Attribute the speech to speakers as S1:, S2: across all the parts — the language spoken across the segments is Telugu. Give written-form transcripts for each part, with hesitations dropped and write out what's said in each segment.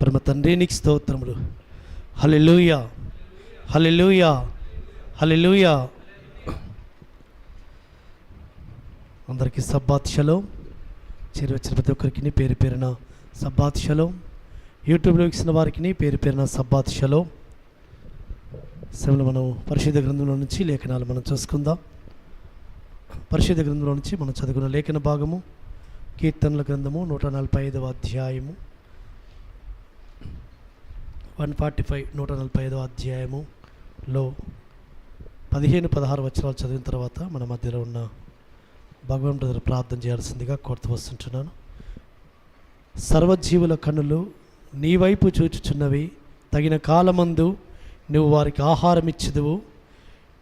S1: పరమ తండ్రి నీకు స్తోత్రములు. హల్లెలూయా, హల్లెలూయా, హల్లెలూయా. అందరికీ సబ్బాత్ షలోం. వచ్చిన ప్రతి ఒక్కరికి పేరు పేరున సబ్బాత్ షలోం. యూట్యూబ్లో ఇచ్చిన వారికి పేరు పేరున సబ్బాత్ షలోం. సమయంలో మనం పరిశుద్ధ గ్రంథంలో నుంచి లేఖనాలు మనం చూసుకుందాం. పరిశుద్ధ గ్రంథంలో నుంచి మనం చదువుకున్న లేఖన భాగము కీర్తనల గ్రంథము 145వ అధ్యాయము 145 145వ అధ్యాయములో 15-16 వచనాలు చదివిన తర్వాత మన మధ్యలో ఉన్న భగవాన్ బ్రదర్ ప్రార్థన చేయాల్సిందిగా కోరుతూ వస్తుంటున్నాను. సర్వజీవుల కన్నులు నీ వైపు చూచుచున్నవి, తగిన కాలమందు నువ్వు వారికి ఆహారం ఇచ్చెదవు.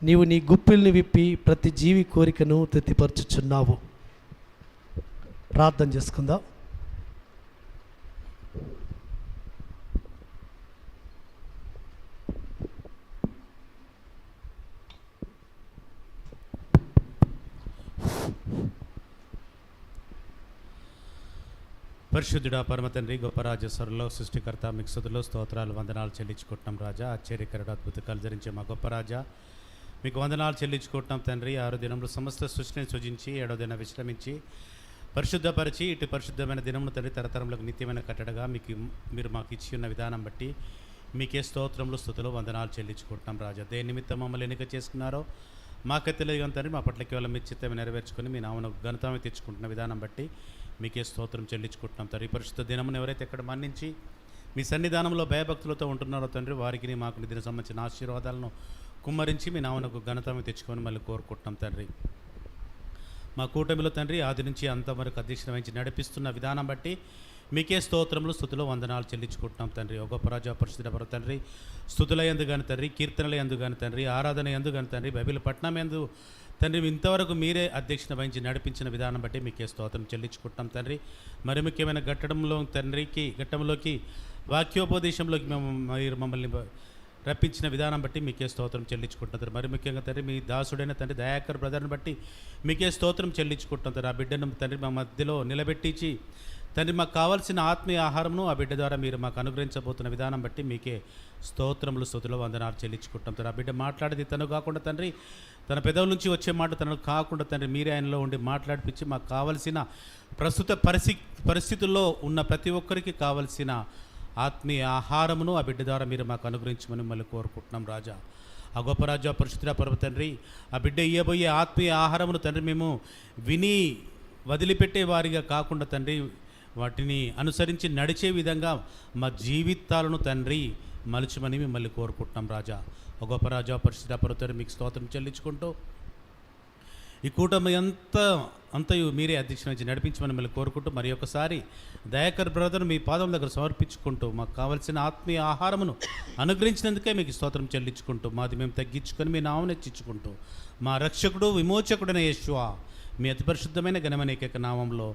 S1: నీవు నీ గుప్పిల్ని విప్పి ప్రతి జీవి కోరికను తృప్తిపరచుచున్నావు. ప్రార్థన చేసుకుందాం.
S2: పరిశుద్ధుడా పరమ తండ్రి గొప్ప రాజేశ్వరులో సృష్టికర్త మీకు స్తుతులు స్తోత్రాలు వందనాలు చెల్లించుకుంటున్నాం రాజా. ఆశ్చర్యకరుడు అద్భుతాలు ధరించే మా గొప్ప రాజా మీకు వందనాలు చెల్లించుకుంటున్నాం తండ్రి. 6 దినములు సమస్త సృష్టిని సృజించి 7వ దిన విశ్రమించి పరిశుద్ధపరిచి ఇటు పరిశుద్ధమైన దినమును తండ్రి తరతరములకు నిత్యమైన కట్టడగా మీరు మాకు ఇచ్చి ఉన్న విధానం బట్టి మీకే స్తోత్రములు స్తుతులు వందనాలు చెల్లించుకుంటున్నాం రాజా. దేని నిమిత్తం మమ్మల్ని ఎన్నిక చేసుకున్నారో మాకే తెలియదు తండ్రి. మా పట్ల కేవలం మీ చిత్తమే నెరవేర్చుకొని మీ నామను ఘనతమే తెచ్చుకుంటున్న విధానం బట్టి మీకే స్తోత్రం చెల్లించుకుంటున్నాం తండ్రి. పరిశుద్ధ దినమును ఎవరైతే ఎక్కడ మన్నించి మీ సన్నిధానంలో భయభక్తులతో ఉంటున్నారో తండ్రి, వారికి మాకు నిధిని సంబంధించిన ఆశీర్వాదాలను కుమ్మరించి మీ నామనకు ఘనతమే తెచ్చుకొని మళ్ళీ కోరుకుంటున్నాం తండ్రి. మా కూటమిలో తండ్రి ఆది నుంచి అంతవరకు అధ్యక్షత వహించి నడిపిస్తున్న విధానం బట్టి మీకే స్తోత్రములు స్తుతులు వందనాలు చెల్లించుకుంటున్నాం తండ్రి. ఒక పరాజా పరిశుద్ధ పర తండ్రి, స్తుతుల యందు గాని తండ్రి, కీర్తనల యందు గాని తండ్రి, ఆరాధన యందు గాని తండ్రి, బైబిల్ పట్టణం యందు తండ్రి ఇంతవరకు మీరే అధ్యక్షత వహించి నడిపించిన విధానం బట్టి మీకే స్తోత్రం చెల్లించుకుంటాం తండ్రి. మరి ముఖ్యమైన ఘట్టంలోకి వాక్యోపదేశంలోకి మీరు మమ్మల్ని రప్పించిన విధానం బట్టి మీకే స్తోత్రం చెల్లించుకుంటున్నారు. మరి ముఖ్యంగా తండ్రి మీ దాసుడైన తండ్రి దయాకర్ బ్రదర్ని బట్టి మీకే స్తోత్రం చెల్లించుకుంటున్నారు. ఆ బిడ్డను తండ్రి మా మధ్యలో నిలబెట్టించి తండ్రి మాకు కావాల్సిన ఆత్మీయ ఆహారంను ఆ బిడ్డ ద్వారా మీరు మాకు అనుగ్రహించబోతున్న విధానం బట్టి మీకే స్తోత్రములు స్తుతులు వందనాలు చెల్లించుకుంటాం. ఆ బిడ్డ మాట్లాడేది తను కాకుండా తండ్రి, తన పెదవుల నుంచి వచ్చే మాట తనకు కాకుండా తండ్రి మీరే ఆయనలో ఉండి మాట్లాడిపించి మాకు కావలసిన ప్రస్తుత పరిస్థితుల్లో ఉన్న ప్రతి ఒక్కరికి కావలసిన ఆత్మీయ ఆహారమును ఆ బిడ్డ ద్వారా మీరు మాకు అనుగ్రహించమని మళ్ళీ కోరుకుంటున్నాం రాజా. ఆ గొప్ప రాజా పరిశుద్ధ పరమ తండ్రి, ఆ బిడ్డ ఇయ్యబోయే ఆత్మీయ ఆహారమును తండ్రి మేము విని వదిలిపెట్టే వారిగా కాకుండా తండ్రి, వాటిని అనుసరించి నడిచే విధంగా మా జీవితాలను తండ్రి మలుచమని మిమ్మల్ని కోరుకుంటున్నాం రాజా. ఒక గొప్ప రాజా పరిశుద్ధ పరమ తండ్రి మీకు స్తోత్రం చెల్లించుకుంటూ ఈ కూటమి అంతయు మీరే అధ్యక్షత నుంచి నడిపించమని మిమ్మల్ని కోరుకుంటూ మరి ఒకసారి దయాకర్ బ్రదర్ మీ పాదం దగ్గర సమర్పించుకుంటూ మాకు కావలసిన ఆత్మీయ ఆహారమును అనుగ్రహించినందుకే మీకు స్తోత్రం చెల్లించుకుంటూ మాది మేము తగ్గించుకొని మీ నామం హెచ్చించుకుంటూ మా రక్షకుడు విమోచకుడైన యేషువా మీ అతి పరిశుద్ధమైన ఘనమైన ఏకైక నామంలో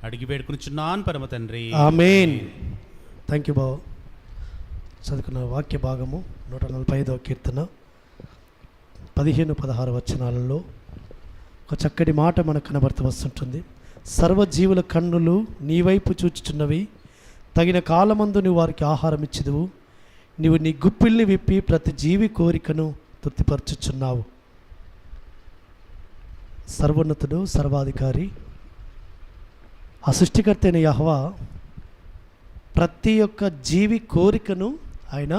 S2: అడిగి వేడుకునిచున్నాను పరమ తండ్రి,
S1: ఆమేన్. థ్యాంక్ యూ బాబు. చదువుకున్న వాక్య భాగము 145వ కీర్తన 15-16 వచనాలలో ఒక చక్కటి మాట మనకు కనబడుతూ వస్తుంటుంది. సర్వజీవుల కన్నులు నీ వైపు చూచుచున్నవి, తగిన కాలమందు నువ్వు వారికి ఆహారం ఇచ్చెదవు. నీవు నీ గుప్పిల్ని విప్పి ప్రతి జీవి కోరికను తృప్తిపరచుచున్నావు. సర్వోన్నతుడు సర్వాధికారి ఆ సృష్టికర్త అయిన యెహోవా ప్రతి ఒక్క జీవి కోరికను ఆయన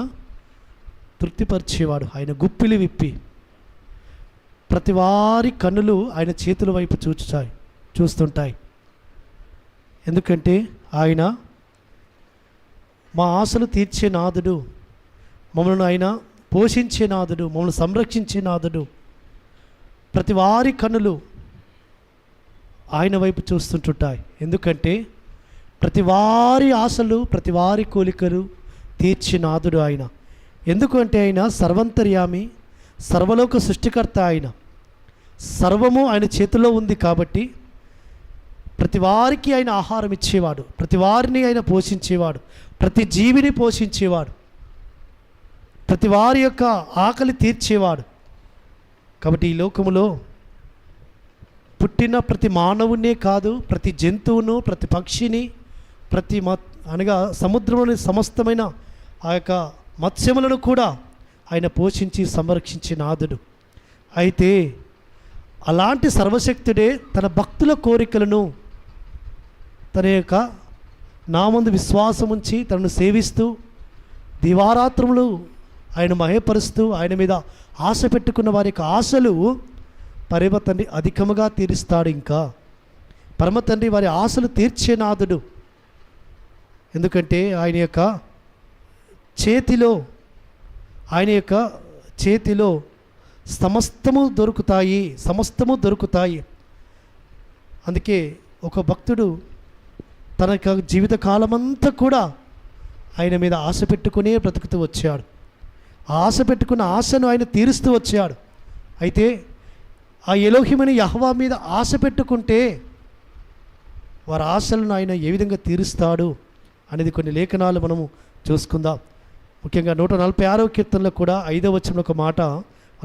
S1: తృప్తిపరిచేవాడు. ఆయన గుప్పిలి విప్పి ప్రతి వారి కన్నులు ఆయన చేతుల వైపు చూస్తుంటాయి. ఎందుకంటే ఆయన మా ఆశలు తీర్చే నాథుడు, మమ్మల్ని ఆయన పోషించే నాథుడు, మమ్మల్ని సంరక్షించే నాథుడు. ప్రతి వారి కన్నులు ఆయన వైపు చూస్తుంటుంటాయి. ఎందుకంటే ప్రతి వారి ఆశలు ప్రతి వారి కోరికలు తీర్చే నాథుడు ఆయన. ఎందుకంటే ఆయన సర్వంతర్యామి, సర్వలోక సృష్టికర్త. ఆయన సర్వము ఆయన చేతిలో ఉంది కాబట్టి ప్రతి వారికి ఆయన ఆహారం ఇచ్చేవాడు, ప్రతి వారిని ఆయన పోషించేవాడు, ప్రతి జీవిని పోషించేవాడు, ప్రతి వారి యొక్క ఆకలి తీర్చేవాడు. కాబట్టి ఈ లోకములో పుట్టిన ప్రతి మానవునే కాదు, ప్రతి జంతువును, ప్రతి పక్షిని, ప్రతి అనగా సముద్రంలోని సమస్తమైన ఆ యొక్క మత్స్యములను కూడా ఆయన పోషించి సంరక్షించే నాథుడు. అయితే అలాంటి సర్వశక్తుడే తన భక్తుల కోరికలను తన యొక్క నామందు విశ్వాసం ఉంచి తనను సేవిస్తూ దివారాత్రములు ఆయన మహేపరుస్తూ ఆయన మీద ఆశ పెట్టుకున్న వారి యొక్క ఆశలు పరమ తండ్రి అధికముగా తీరుస్తాడు. ఇంకా పరమ తండ్రి వారి ఆశలు తీర్చే నాథుడు. ఎందుకంటే ఆయన యొక్క చేతిలో సమస్తము దొరుకుతాయి. అందుకే ఒక భక్తుడు తన యొక్క జీవిత కాలమంతా కూడా ఆయన మీద ఆశ పెట్టుకునే బ్రతుకుతూ వచ్చాడు. ఆ ఆశ పెట్టుకున్న ఆశను ఆయన తీరుస్తూ వచ్చాడు. అయితే ఆ ఎలోహిమని యెహోవా మీద ఆశ పెట్టుకుంటే వారి ఆశలను ఆయన ఏ విధంగా తీరుస్తాడు అనేది కొన్ని లేఖనాలు మనము చూసుకుందాం. ముఖ్యంగా 146వ కీర్తనలో కూడా 5వ వచనంలో ఒక మాట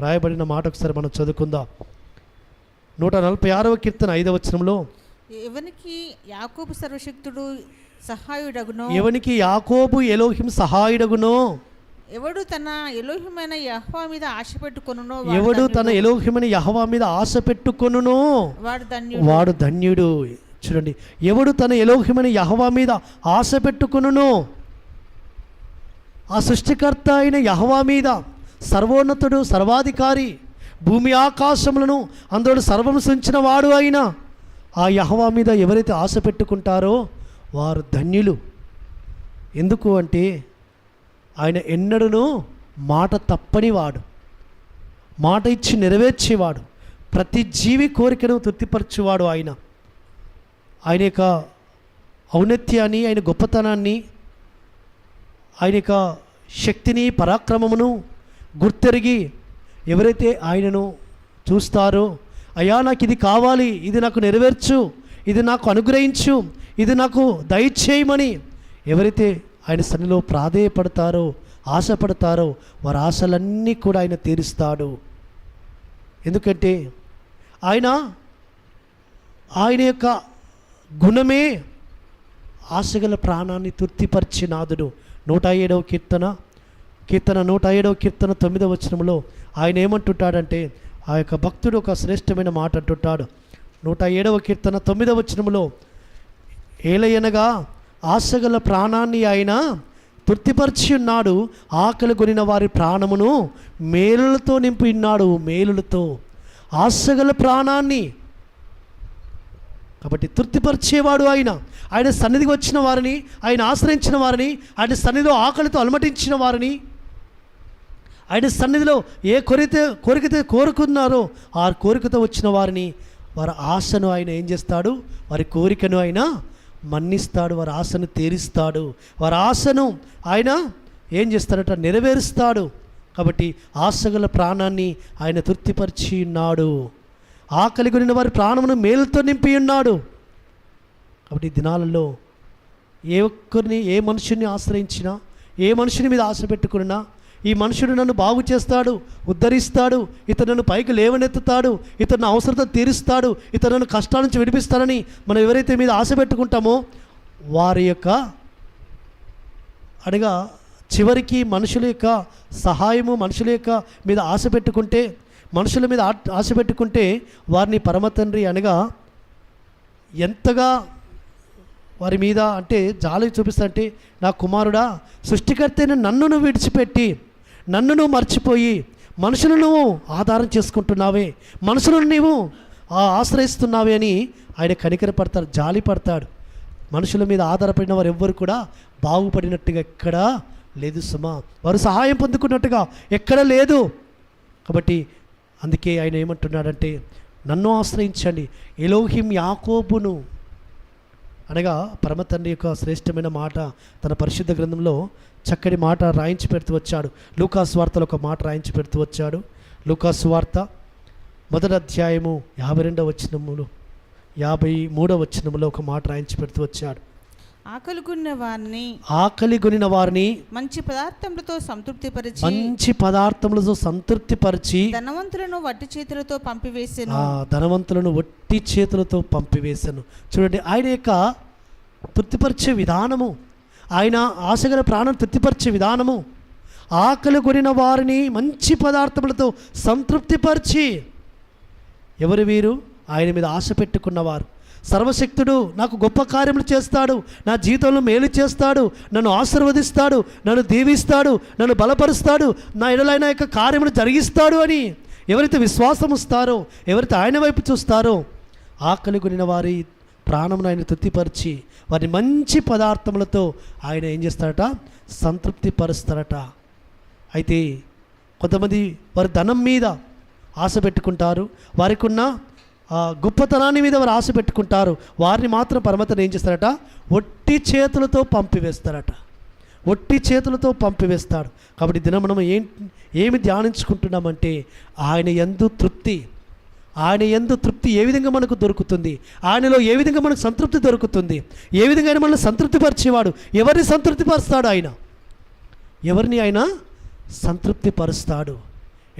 S1: రాయబడిన మాట ఒకసారి మనం చదువుకుందాం. 146వ కీర్తన 5వ వచనంలో,
S3: ఎవనికి యాకోబు సర్వశక్తుడు సహాయుడగునో,
S1: ఎవనికి యాకోబు ఎలోహిం సహాయుడగునో,
S3: ఎవడు తన ఎలోహిమైన యెహోవా మీద ఆశ పెట్టుకొనునో,
S1: వాడు ధన్యుడు. చూడండి, ఎవడు తన ఎలోహిమైన యెహోవా మీద ఆశ పెట్టుకొనునో, ఆ సృష్టికర్త అయిన యెహోవా మీద, సర్వోన్నతుడు, సర్వాధికారి, భూమి ఆకాశములను అందులో సర్వము సృష్టించిన వాడు అయిన ఆ యెహోవా మీద ఎవరైతే ఆశ పెట్టుకుంటారో వారు ధన్యులు. ఎందుకు అంటే ఆయన ఎన్నడూనూ మాట తప్పనివాడు, మాట ఇచ్చి నెరవేర్చేవాడు, ప్రతి జీవి కోరికను తృప్తిపరచువాడు. ఆయన యొక్క ఔన్నత్యాన్ని, ఆయన గొప్పతనాన్ని, ఆయన యొక్క శక్తిని, పరాక్రమమును గుర్తెరిగి ఎవరైతే ఆయనను చూస్తారో, అయ్యా నాకు ఇది కావాలి, ఇది నాకు నెరవేర్చు, ఇది నాకు అనుగ్రహించు, ఇది నాకు దయచేయమని ఎవరైతే ఆయన సన్నిధిలో ప్రాధేయపడతారో, ఆశపడతారో వారి ఆశలన్నీ కూడా ఆయన తీరుస్తాడు. ఎందుకంటే ఆయన యొక్క గుణమే ఆశగల ప్రాణాన్ని తృప్తిపరిచే నాథుడు. 107వ కీర్తన 9వ వచనంలో ఆయన ఏమంటుంటాడంటే, ఆ యొక్క భక్తుడు ఒక శ్రేష్టమైన మాట అంటుంటాడు. 107వ కీర్తన 9వ వచనంలో, ఏలయనగా ఆశగల ప్రాణాన్ని ఆయన తృప్తిపరిచి ఉన్నాడు, ఆకలి కొనిన వారి ప్రాణమును మేలులతో నింపి ఉన్నాడు. మేలులతో ఆశగల ప్రాణాన్ని కాబట్టి తృప్తిపరిచేవాడు ఆయన సన్నిధికి వచ్చిన వారిని, ఆయన ఆశ్రయించిన వారిని, ఆయన సన్నిధిలో ఆకలితో అలమటించిన వారిని, ఆయన సన్నిధిలో ఏ కోరికతో కోరుకున్నారో ఆ కోరికతో వచ్చిన వారిని, వారి ఆశను ఆయన ఏం చేస్తాడు, వారి కోరికను ఆయన మన్నిస్తాడు, వారి ఆశను తీరుస్తాడు, వారి ఆశను ఆయన ఏం చేస్తాడట, నెరవేరుస్తాడు. కాబట్టి ఆశగల ప్రాణాన్ని ఆయన తృప్తిపరిచి ఉన్నాడు, ఆకలి కొనిన వారి ప్రాణమును మేలుతో నింపి ఉన్నాడు. కాబట్టి ఈ దినాలలో ఏ మనుషుని ఆశ్రయించినా, ఏ మనుషుని మీద ఆశ పెట్టుకున్నా, ఈ మనుషుడు నన్ను బాగు చేస్తాడు, ఉద్ధరిస్తాడు, ఇతను నన్ను పైకి లేవనెత్తుతాడు, ఇతను అవసరత తీరుస్తాడు, ఇతను నన్ను కష్టాల నుంచి విడిపిస్తాడని మనం ఎవరైతే మీద ఆశ పెట్టుకుంటామో వారి యొక్క అనగా చివరికి మనుషుల యొక్క సహాయము, మనుషుల యొక్క మీద ఆశ పెట్టుకుంటే, మనుషుల మీద ఆశ పెట్టుకుంటే వారిని పరమ తండ్రి అనగా ఎంతగా వారి మీద అంటే జాలి చూపిస్తాంటే, నా కుమారుడా, సృష్టికర్త అయిన నన్ను నువ్వు విడిచిపెట్టి, నన్ను నువ్వు మర్చిపోయి మనుషులను నువ్వు ఆధారం చేసుకుంటున్నావే, మనుషులను నీవు ఆశ్రయిస్తున్నావే అని ఆయన కనికరపడతాడు, జాలి పడతాడు. మనుషుల మీద ఆధారపడిన వారు ఎవ్వరు కూడా బాగుపడినట్టుగా ఎక్కడా లేదు సుమా, వారు సహాయం పొందుకున్నట్టుగా ఎక్కడ లేదు. కాబట్టి అందుకే ఆయన ఏమంటున్నాడంటే, నన్ను ఆశ్రయించండి, ఎలోహిం యాకోబును అనగా పరమ తండ్రి యొక్క శ్రేష్టమైన మాట తన పరిశుద్ధ గ్రంథంలో చక్కటి మాట రాయించి పెడుతూ వచ్చాడు. లూకాసు వార్తలో ఒక మాట రాయించి పెడుతూ వచ్చాడు. లూకాసు వార్త 1వ అధ్యాయము 52వ వచనములో 53వ వచనములో ఒక మాట రాయించి పెడుతూ వచ్చాడు.
S3: ఆకలి కొనిన వారిని
S1: మంచి పదార్థములతో సంతృప్తిపరిచి
S3: ధనవంతులను వట్టి చేతులతో పంపివేసెను.
S1: చూడండి, ఆయన యొక్క తృప్తిపరిచే విధానము, ఆయన ఆశగల ప్రాణం తృప్తిపరిచే విధానము, ఆకలి కొనిన వారిని మంచి పదార్థములతో సంతృప్తిపరిచి, ఎవరు వీరు? ఆయన మీద ఆశ పెట్టుకున్నవారు. సర్వశక్తుడు నాకు గొప్ప కార్యములు చేస్తాడు, నా జీవితంలో మేలు చేస్తాడు, నన్ను ఆశీర్వదిస్తాడు, నన్ను దీవిస్తాడు, నన్ను బలపరుస్తాడు, నా ఎడలైన యొక్క కార్యములు జరిగిస్తాడు అని ఎవరైతే విశ్వాసం ఇస్తారో, ఎవరైతే ఆయన వైపు చూస్తారో, ఆకలి కొనిన వారి ప్రాణమును ఆయన తృప్తిపరిచి వారిని మంచి పదార్థములతో ఆయన ఏం చేస్తారట? సంతృప్తి పరుస్తారట. అయితే కొంతమంది వారి ధనం మీద ఆశ పెట్టుకుంటారు, వారికి ఉన్న గొప్పతనాన్ని మీద వారు ఆశ పెట్టుకుంటారు. వారిని మాత్రం పరమతను ఏం చేస్తారట? ఒట్టి చేతులతో పంపివేస్తారట. ఒట్టి చేతులతో పంపివేస్తాడు. కాబట్టి దినం మనం ఏమి ధ్యానించుకుంటున్నామంటే ఆయన యందు తృప్తి. ఆయన యందు తృప్తి ఏ విధంగా మనకు దొరుకుతుంది, ఆయనలో ఏ విధంగా మనకు సంతృప్తి దొరుకుతుంది, ఏ విధంగా ఆయన మనల్ని సంతృప్తిపరిచేవాడు. ఎవరిని సంతృప్తిపరుస్తాడు? ఎవరిని ఆయన సంతృప్తిపరుస్తాడు?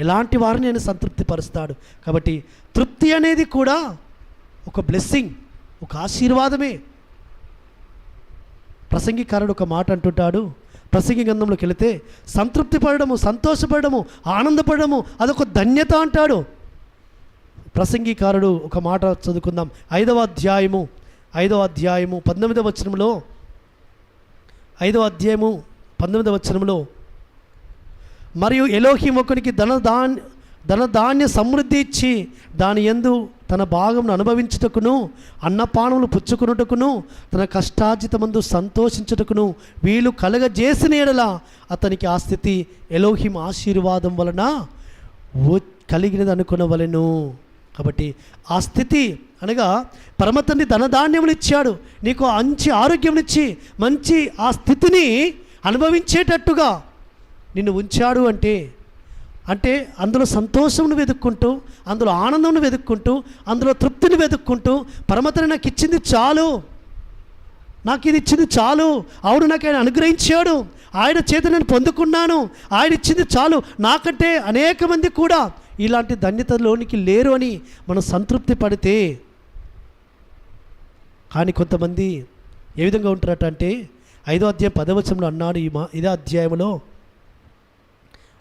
S1: ఎలాంటి వారిని ఆయన సంతృప్తిపరుస్తాడు? కాబట్టి తృప్తి అనేది కూడా ఒక బ్లెస్సింగ్, ఒక ఆశీర్వాదమే. ప్రసంగికారుడు ఒక మాట అంటుంటాడు, ప్రసంగి గ్రంథంలోకి వెళితే సంతృప్తి పడడము, సంతోషపడము, ఆనందపడము అదొక ధన్యత అంటాడు. ప్రసంగికారుడు ఒక మాట చదువుకుందాం. 5వ అధ్యాయము 19వ వచనంలో, 5వ అధ్యాయము 19వ వచనంలో, మరియు ఎలోహిం ఒకనికి ధనధాన్య సమృద్ధి ఇచ్చి దాని యందు తన భాగమును అనుభవించుటకును, అన్నపానములు పుచ్చుకున్నటకును, తన కష్టార్జితమందు సంతోషించుటకును వీలు కలగజేసిన ఎడల అతనికి ఆ స్థితి ఎలోహిం ఆశీర్వాదం వలన కలిగినది అనుకునవలెను. కాబట్టి ఆ స్థితి అనగా పరమతండ్రి ధనధాన్యములు ఇచ్చాడు, నీకు మంచి ఆరోగ్యం ఇచ్చి మంచి ఆ స్థితిని అనుభవించేటట్టుగా నిన్ను ఉంచాడు. అంటే అందులో సంతోషమును వెతుక్కుంటూ, అందులో ఆనందంను వెతుక్కుంటూ, అందులో తృప్తిని వెతుక్కుంటూ, పరమతండ్రి నాకు ఇచ్చింది చాలు, నాకు ఇది ఇచ్చింది చాలు, అవును నాకు ఆయన అనుగ్రహించాడు, ఆయన చేత నేను పొందుకున్నాను, ఆయన ఇచ్చింది చాలు, నాకంటే అనేక మంది కూడా ఇలాంటి ధన్యతలోనికి లేరు అని మనం సంతృప్తి పడితే. కానీ కొంతమంది ఏ విధంగా ఉంటారట అంటే 5వ అధ్యాయం 10వ వచనంలో అన్నాడు. ఇదే అధ్యాయంలో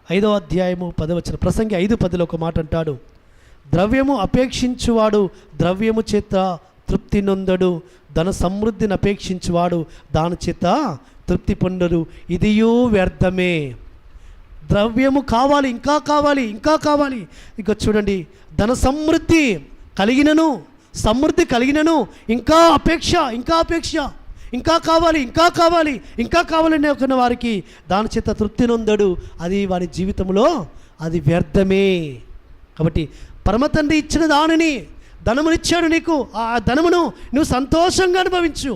S1: 5వ అధ్యాయము 10వ వచనం, ప్రసంగి 5:10లో ఒక మాట అంటాడు, ద్రవ్యము అపేక్షించువాడు ద్రవ్యము చేత తృప్తి నొందడు, ధన సమృద్ధిని అపేక్షించువాడు దాని చేత తృప్తి పొందడు, ఇదియూ వ్యర్థమే. ద్రవ్యము కావాలి, ఇంకా కావాలి, ఇంకా కావాలి. ఇక చూడండి, ధన సమృద్ధి కలిగినను, సమృద్ధి కలిగినను ఇంకా అపేక్ష, ఇంకా అపేక్ష, ఇంకా కావాలి, ఇంకా కావాలి, ఇంకా కావాలని అనుకున్న వారికి దాని చేత తృప్తి నొందడు, అది వారి జీవితంలో అది వ్యర్థమే. కాబట్టి పరమతండ్రి ఇచ్చిన దానిని, ధనమునిచ్చాడు నీకు, ఆ ధనమును నువ్వు సంతోషంగా అనుభవించు.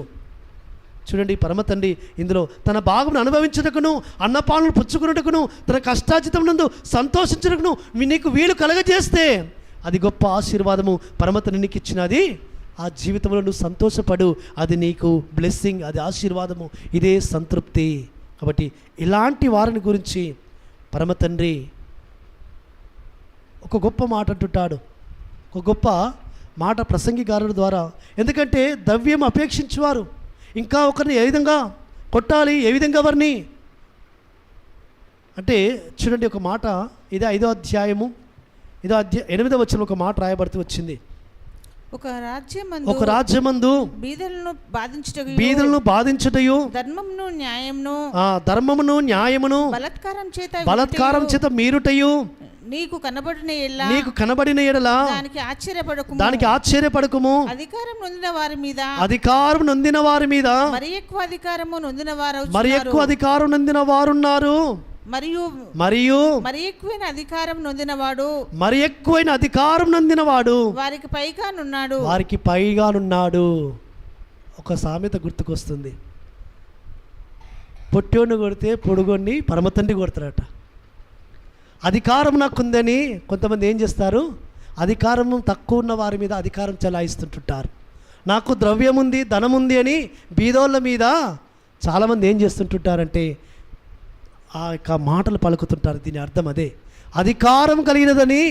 S1: చూడండి, పరమతండ్రి ఇందులో తన భాగమును అనుభవించుటకును, అన్నపానులు పుచ్చుకున్నటకును, తన కష్టార్జితం నందు సంతోషించుటకును నీకు వీలు కలగజేస్తే అది గొప్ప ఆశీర్వాదము. పరమతండ్రి నీకు ఇచ్చినది ఆ జీవితంలో నువ్వు సంతోషపడు, అది నీకు బ్లెస్సింగ్, అది ఆశీర్వాదము, ఇదే సంతృప్తి. కాబట్టి ఇలాంటి వారిని గురించి పరమతండ్రి ఒక గొప్ప మాట అంటుంటాడు, ఒక గొప్ప మాట ప్రసంగికారుడి ద్వారా. ఎందుకంటే ద్రవ్యం అపేక్షించేవారు ఇంకా ఒకరిని ఏ విధంగా కొట్టాలి, ఏ విధంగా వారిని అంటే చూడండి, ఒక మాట ఇదే 5వ అధ్యాయము 8వ వచనంలో ఒక మాట రాయబడుతూ వచ్చింది. ఒక రాజ్యమందు బీదలను బాధించుటయు ధర్మమును న్యాయమును బలాత్కారం చేత మీరుటయు నీకు కనబడిన ఎడల దానికి ఆశ్చర్యపడకుము. అధికారం నొందిన వారి మీద మరి ఎక్కువ అధికారం నొందిన వారున్నారు, మరియు మరి ఎక్కువైన అధికారం నొందినవాడు వారికి పైగానున్నాడు. ఒక సామెత గుర్తుకొస్తుంది, పొట్టోని కొడితే పొడుగొని పరమతండ్రి కొడతారట. అధికారం నాకుందని కొంతమంది ఏం చేస్తారు, అధికారం తక్కువ ఉన్న వారి మీద అధికారం చెలాయిస్తుంటుంటారు. నాకు ద్రవ్యం ఉంది, ధనం ఉంది అని బీదోళ్ళ మీద చాలామంది ఏం చేస్తుంటుంటారంటే ఆ యొక్క మాటలు పలుకుతుంటారు. దీని అర్థం అదే, అధికారం కలిగినదని,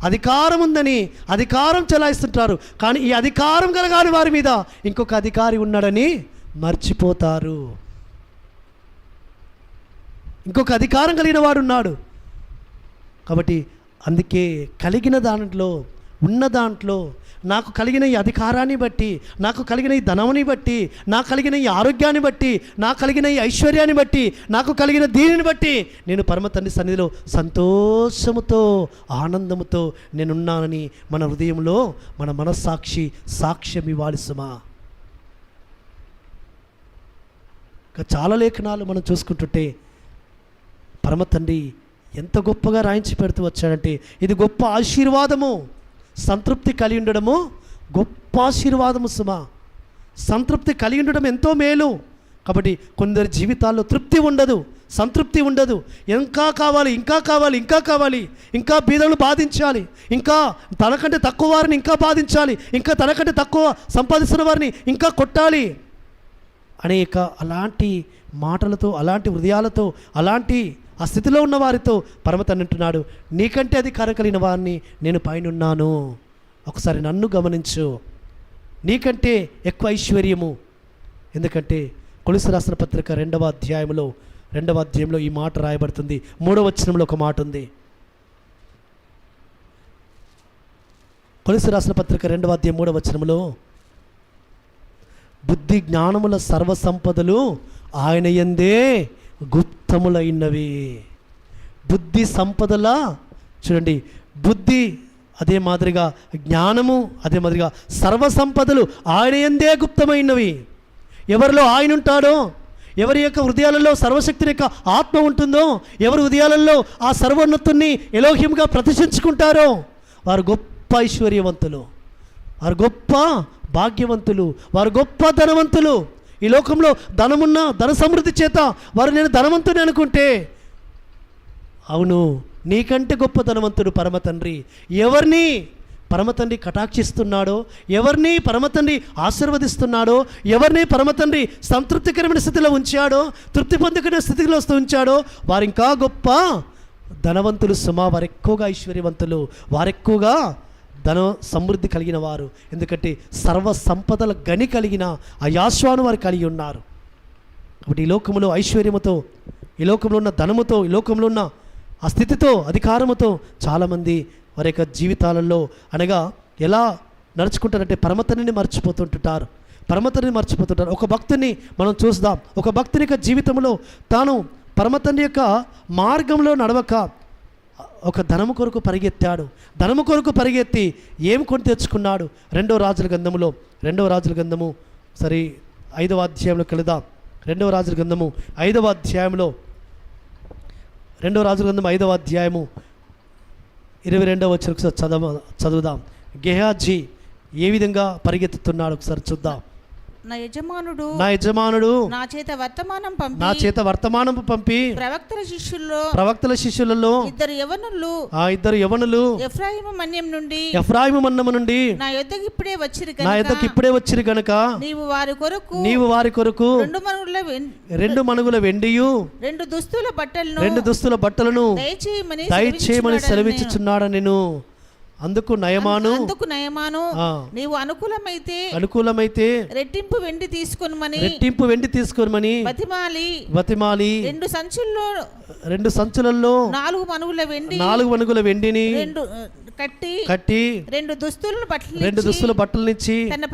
S1: అధికారం ఉందని అధికారం చెలాయిస్తుంటారు. కానీ ఈ అధికారం కలగాని వారి మీద ఇంకొక అధికారి ఉన్నాడని మర్చిపోతారు. ఇంకొక అధికారం కలిగిన వాడు ఉన్నాడు. కాబట్టి అందుకే కలిగిన దాంట్లో, ఉన్న దాంట్లో, నాకు కలిగిన ఈ అధికారాన్ని బట్టి, నాకు కలిగిన ఈ ధనాన్ని బట్టి, నాకు కలిగిన ఈ ఆరోగ్యాన్ని బట్టి, నాకు కలిగిన ఈ ఐశ్వర్యాన్ని బట్టి, నాకు కలిగిన దీనిని బట్టి నేను పరమ తండ్రి సన్నిధిలో సంతోషముతో, ఆనందముతో నేనున్నానని మన హృదయంలో మన మనస్సాక్షి సాక్ష్యం ఇవ్వాలి సుమా. ఇంకా చాలా లేఖనాలు మనం చూసుకుంటుంటే పరమ తండ్రి ఎంత గొప్పగా రాయించి పెడుతూ వచ్చాడంటే, ఇది గొప్ప ఆశీర్వాదము. సంతృప్తి కలిగి ఉండడము గొప్ప ఆశీర్వాదము సుమా. సంతృప్తి కలిగి ఉండడం ఎంతో మేలు. కాబట్టి కొందరి జీవితాల్లో తృప్తి ఉండదు, సంతృప్తి ఉండదు. ఇంకా కావాలి, ఇంకా కావాలి, ఇంకా కావాలి, ఇంకా బీదలను బాధించాలి, ఇంకా తనకంటే తక్కువ వారిని ఇంకా బాధించాలి, ఇంకా తనకంటే తక్కువ సంపాదిస్తున్న వారిని ఇంకా కొట్టాలి అనేక అలాంటి మాటలతో, అలాంటి హృదయాలతో, అలాంటి ఆ స్థితిలో ఉన్న వారితో పరమతండ్రి అంటున్నాడు, నీకంటే అధికారం కలిగిన వారిని నేను పైనున్నాను. ఒకసారి నన్ను గమనించు, నీకంటే ఎక్కువ ఐశ్వర్యము. ఎందుకంటే కొలస్సీ రాసిన పత్రిక 2వ అధ్యాయంలో ఈ మాట రాయబడుతుంది. 3వ వచనంలో ఒక మాట ఉంది. కొలస్సీ రాసిన పత్రిక 2వ అధ్యాయం 3వ వచనంలో, బుద్ధి జ్ఞానముల సర్వ సంపదలు ఆయన యందే గుప్తములైనవి. బుద్ధి సంపదల, చూడండి, బుద్ధి అదే మాదిరిగా జ్ఞానము, అదే మాదిరిగా సర్వ సంపదలు ఆయన యందే గుప్తమైనవి. ఎవరిలో ఆయన ఉంటాడో, ఎవరి యొక్క హృదయాలలో సర్వశక్తిని యొక్క ఆత్మ ఉంటుందో, ఎవరి హృదయాలలో ఆ సర్వోన్నతుణ్ణి ఎలోహింగా ప్రతిష్ఠించుకుంటారో వారు గొప్ప ఐశ్వర్యవంతులు, వారు గొప్ప భాగ్యవంతులు, వారు గొప్ప ధనవంతులు. ఈ లోకంలో ధనమున్న, ధన సమృద్ధి చేత వారు నేను ధనవంతుని అనుకుంటే, అవును, నీకంటే గొప్ప ధనవంతుడు పరమ తండ్రి. ఎవరిని పరమ తండ్రి కటాక్షిస్తున్నాడో, ఎవరిని పరమ తండ్రి ఆశీర్వదిస్తున్నాడో, ఎవరిని పరమ తండ్రి సంతృప్తికరమైన స్థితిలో ఉంచాడో, తృప్తి పొందుకునే స్థితిలో ఉంచాడో వారు ఇంకా గొప్ప ధనవంతులు సుమా. వారు ఎక్కువగా ఐశ్వర్యవంతులు, వారెక్కువగా ధన సమృద్ధి కలిగిన వారు. ఎందుకంటే సర్వ సంపదల గని కలిగిన ఆ యాశ్వాను వారు కలిగి ఉన్నారు. కాబట్టి ఈ లోకంలో ఐశ్వర్యముతో, ఈ లోకంలో ఉన్న ధనముతో, ఈ లోకంలో ఉన్న ఆ స్థితితో, అధికారముతో చాలామంది వారి యొక్క జీవితాలలో అనగా ఎలా నడుచుకుంటారంటే పరమతండ్రిని మర్చిపోతుంటారు, పరమతండ్రిని మర్చిపోతుంటారు. ఒక భక్తుని మనం చూద్దాం. ఒక భక్తుని యొక్క జీవితంలో తాను పరమతండ్రి యొక్క మార్గంలో నడవక ఒక ధనము కొరకు పరిగెత్తాడు. ధనము కొరకు పరిగెత్తి ఏం కొని తెచ్చుకున్నాడు? 2వ రాజుల గ్రంథము 5వ అధ్యాయంలోకి వెళదాం. 2వ రాజుల గ్రంథము 5వ అధ్యాయంలో 2వ రాజుల గ్రంథం 5వ అధ్యాయము 22వ వచనం చదువుదాం. గెహాజీ ఏ విధంగా పరిగెత్తుతున్నాడు ఒకసారి చూద్దాం.
S3: నా యజమానుడు
S1: నా చేత వర్తమానం పంపి ప్రవక్తల శిష్యులలో ఇద్దరు యవనులు
S3: ఎఫ్రాయిము
S1: మన్యము నుండి నా యొద్దకు ఇప్పుడే వచ్చిరి గనుక నీవు వారి కొరకు 2 మణుగుల వెండియు 2 దుస్తుల బట్టలను దయచేయమని సెలవిచ్చుచున్నాడు. నేను అందుకు నయమాను
S3: నీవు అనుకూలమైతే రెట్టింపు వెండి తీసుకొనిమని బతిమాలి
S1: 2 సంచులలో 4 మణుగుల వెండిని కట్టి
S3: 2
S1: దుస్తుల బట్టలనిచ్చి తన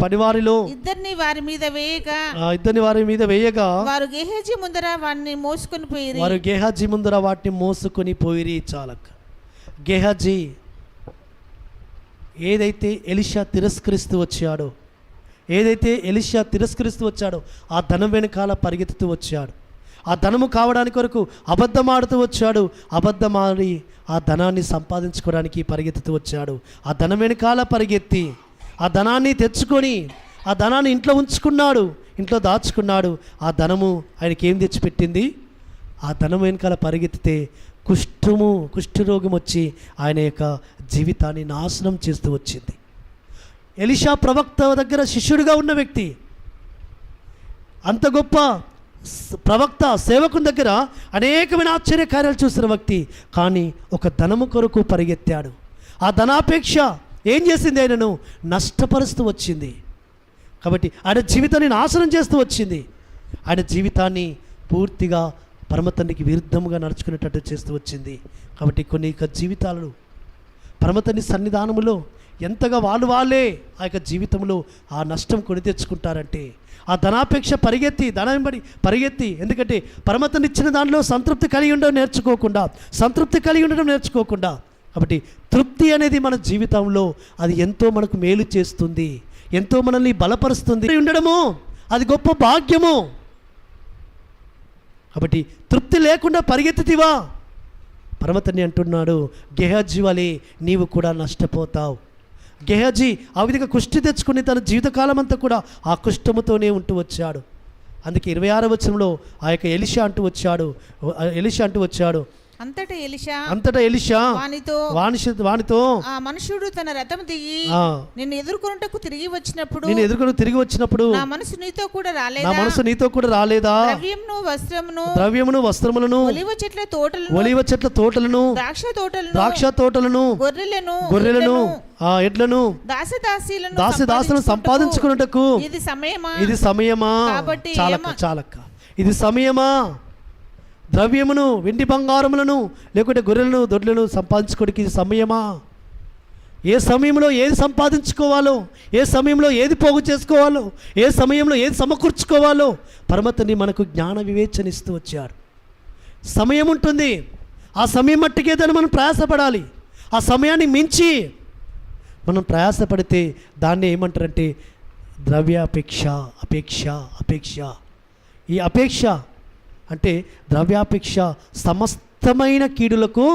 S1: పరివారిలో
S3: ఇద్దరిని వారి మీద వేయగా వారు గేహాజీ
S1: ముందర వాటిని మోసుకొని పోయిరి. చాలక గెహాజీ ఏదైతే ఎలీషా తిరస్కరిస్తూ వచ్చాడో ఆ ధనం వెనకాల పరిగెత్తుతూ వచ్చాడు. ఆ ధనము కావడానికి కొరకు అబద్ధమాడుతూ వచ్చాడు. అబద్ధమాడి ఆ ధనాన్ని సంపాదించుకోవడానికి పరిగెత్తుతూ వచ్చాడు. ఆ ధనం వెనకాల పరిగెత్తి ఆ ధనాన్ని తెచ్చుకొని ఆ ధనాన్ని ఇంట్లో ఉంచుకున్నాడు, ఇంట్లో దాచుకున్నాడు. ఆ ధనము ఆయనకి ఏం తెచ్చిపెట్టింది? ఆ ధనం వెనకాల పరిగెత్తితే కుష్ఠరోగం వచ్చి ఆయన యొక్క జీవితాన్ని నాశనం చేస్తూ వచ్చింది. ఎలీషా ప్రవక్త దగ్గర శిష్యుడిగా ఉన్న వ్యక్తి, అంత గొప్ప ప్రవక్త సేవకుని దగ్గర అనేకమైన ఆశ్చర్య కార్యాలు చూసిన వ్యక్తి, కానీ ఒక ధనము కొరకు పరిగెత్తాడు. ఆ ధనాపేక్ష ఏం చేసింది? ఆయనను నష్టపరుస్తూ వచ్చింది. కాబట్టి ఆయన జీవితాన్ని నాశనం చేస్తూ వచ్చింది. ఆయన జీవితాన్ని పూర్తిగా పరమతండ్రికి విరుద్ధంగా నడుచుకునేటట్టు చేస్తూ వచ్చింది. కాబట్టి కొన్ని జీవితాలను పరమతండ్రి సన్నిధానములో ఎంతగా వాళ్ళే ఆ యొక్క జీవితంలో ఆ నష్టం కొని తెచ్చుకుంటారంటే, ఆ ధనాపేక్ష ధనం వెంబడి పరిగెత్తి, ఎందుకంటే పరమతండ్రి ఇచ్చిన దానిలో సంతృప్తి కలిగి ఉండడం నేర్చుకోకుండా, కాబట్టి తృప్తి అనేది మన జీవితంలో అది ఎంతో మనకు మేలు చేస్తుంది, ఎంతో మనల్ని బలపరుస్తుంది. ఉండడము అది గొప్ప భాగ్యము. కాబట్టి తృప్తి లేకుండా పరిగెత్తుతివా, పరమతండ్రి అంటున్నాడు, గెహజీ వలె నీవు కూడా నష్టపోతావు. గెహజీ ఆ విధంగా కుష్టి తెచ్చుకుని తన జీవితకాలం అంతా కూడా ఆ కుష్ఠముతోనే ఉంటూ వచ్చాడు. అందుకే 26వ వచనంలో ఆ యొక్క ఎలీషా అంటూ వచ్చాడు, అంతటా ఎలీషా వానితో
S3: ఆ మనుషుడు తన రథం దిగి నిన్ను ఎదుర్కొనుటకు తిరిగి వచ్చినప్పుడు నా మనసు నీతో కూడా రాలేదా?
S1: ద్రవ్యమును వస్త్రములను ఒలివ చెట్ల తోటలను ద్రాక్ష తోటలను గొర్రెలను ఎడ్లను దాసదాసులను సంపాదించుకున్నటకు ఇది సమయమా? చాలక్క ఇది సమయమా? ద్రవ్యమును వెండి బంగారములను లేకుంటే గొర్రెలను దొడ్లను సంపాదించుకోవడానికి ఇది సమయమా? ఏ సమయంలో ఏది సంపాదించుకోవాలో, ఏ సమయంలో ఏది పోగు చేసుకోవాలో, ఏ సమయంలో ఏది సమకూర్చుకోవాలో పరమతండ్రి మనకు జ్ఞాన వివేచన ఇస్తూ వచ్చాడు. సమయం ఉంటుంది, ఆ సమయం మట్టుకే దాన్ని మనం ప్రయాసపడాలి. ఆ సమయాన్ని మించి మనం ప్రయాసపడితే దాన్ని ఏమంటారంటే ద్రవ్యాపేక్ష, అపేక్ష. ఈ అపేక్ష అంటే ద్రవ్యాపేక్ష సమస్తమైన కీడులకు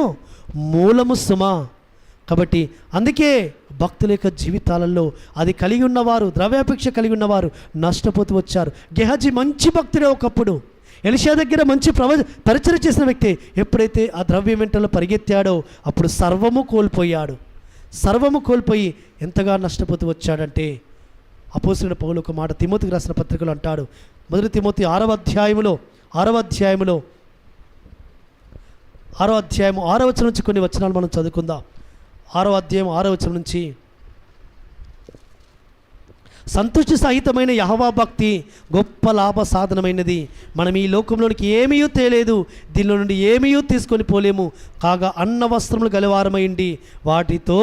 S1: మూలము సుమా. కాబట్టి అందుకే భక్తుల యొక్క జీవితాలలో అది కలిగి ఉన్నవారు, ద్రవ్యాపేక్ష కలిగి ఉన్నవారు నష్టపోతూ వచ్చారు. గెహజీ మంచి భక్తుడే ఒకప్పుడు, ఎలీషా దగ్గర మంచి పరిచయం చేసిన వ్యక్తి. ఎప్పుడైతే ఆ ద్రవ్యం వెంటలో పరిగెత్తాడో అప్పుడు సర్వము కోల్పోయి ఎంతగా నష్టపోతూ వచ్చాడంటే, అపోస్తలుడైన పౌలు ఒక మాట తిమోతికి రాసిన పత్రికలో అంటాడు. 1 తిమోతి 6వ అధ్యాయము 6వ వచనం నుంచి కొన్ని వచనాలు మనం చదువుకుందాం. 6వ అధ్యాయం 6వ వచనం నుంచి, సంతుష్టి సహితమైన యెహోవా భక్తి గొప్ప లాభ సాధనమైనది. మనం ఈ లోకంలోనికి ఏమీ తేలేదు, దీనిలో నుండి ఏమీ తీసుకొని పోలేము. కాగా అన్న వస్త్రములు గలవారమైండి వాటితో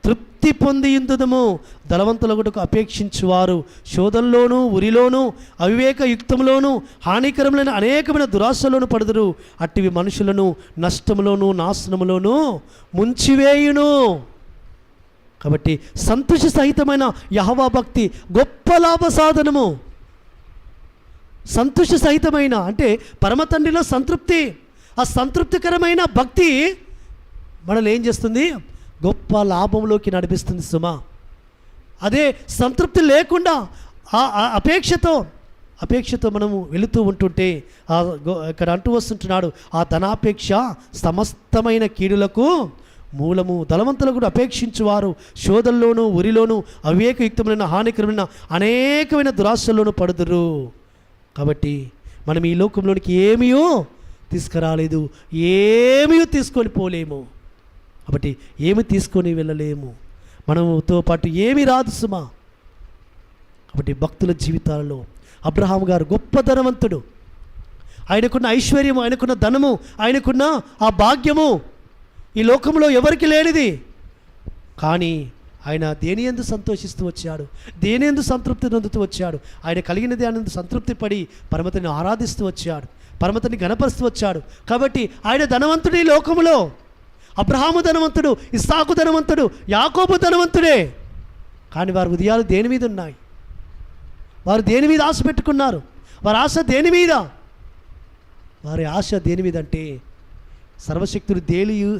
S1: తృప్తి పొంది ఇందుదము. ధనవంతులగుటకు అపేక్షించువారు శోధనలోను ఉరిలోను అవివేక యుక్తంలోను హానికరములైన అనేకమైన దురాశలోను పడుదురు. అట్టివి మనుషులను నష్టములోను నాశనములోను ముంచివేయును. కాబట్టి సంతోష సహితమైన యెహోవా భక్తి గొప్ప లాభ సాధనము. సంతోష సహితమైన అంటే పరమ తండ్రిలో సంతృప్తి. ఆ సంతృప్తికరమైన భక్తి మనల్ని ఏం చేస్తుంది? గొప్ప లాభంలోకి నడిపిస్తుంది సుమా. అదే సంతృప్తి లేకుండా అపేక్షతో మనము వెళుతూ ఉంటుంటే ఇక్కడ అంటూ వస్తుంటున్నాడు, ఆ ధనాపేక్ష సమస్తమైన కీడులకు మూలము. ధనవంతులు కూడా అపేక్షించువారు శోధనలోను ఉరిలోను అవివేకయుక్తమైన హానికరమైన అనేకమైన దురాశల్లోనూ పడుదురు. కాబట్టి మనం ఈ లోకంలోనికి ఏమీ తీసుకురాలేదు, ఏమీ తీసుకొని పోలేము. కాబట్టి ఏమి తీసుకొని వెళ్ళలేము, మనతో పాటు ఏమి రాదు సుమా. కాబట్టి భక్తుల జీవితాలలో అబ్రహాం గారు గొప్ప ధనవంతుడు. ఆయనకున్న ఐశ్వర్యము, ఆయనకున్న ధనము, ఆయనకున్న ఆ భాగ్యము ఈ లోకంలో ఎవరికి లేనిది. కానీ ఆయన దేనియందు సంతోషిస్తూ వచ్చాడు, దేనియందు సంతృప్తి నొందుతూ వచ్చాడు. ఆయన కలిగినది ఆయన సంతృప్తి పడి పరమతని ఆరాధిస్తూ వచ్చాడు, పరమతని గణపరుస్తూ వచ్చాడు. కాబట్టి ఆయన ధనవంతుడు ఈ లోకములో. అబ్రహాము ధనవంతుడు, ఇస్సాకు ధనవంతుడు, యాకోబు ధనవంతుడే. కానీ వారి హృదయాలు దేని మీద ఉన్నాయి? వారు దేని మీద ఆశ పెట్టుకున్నారు? వారి ఆశ దేని మీద? వారి ఆశ దేని మీద అంటే సర్వశక్తుడు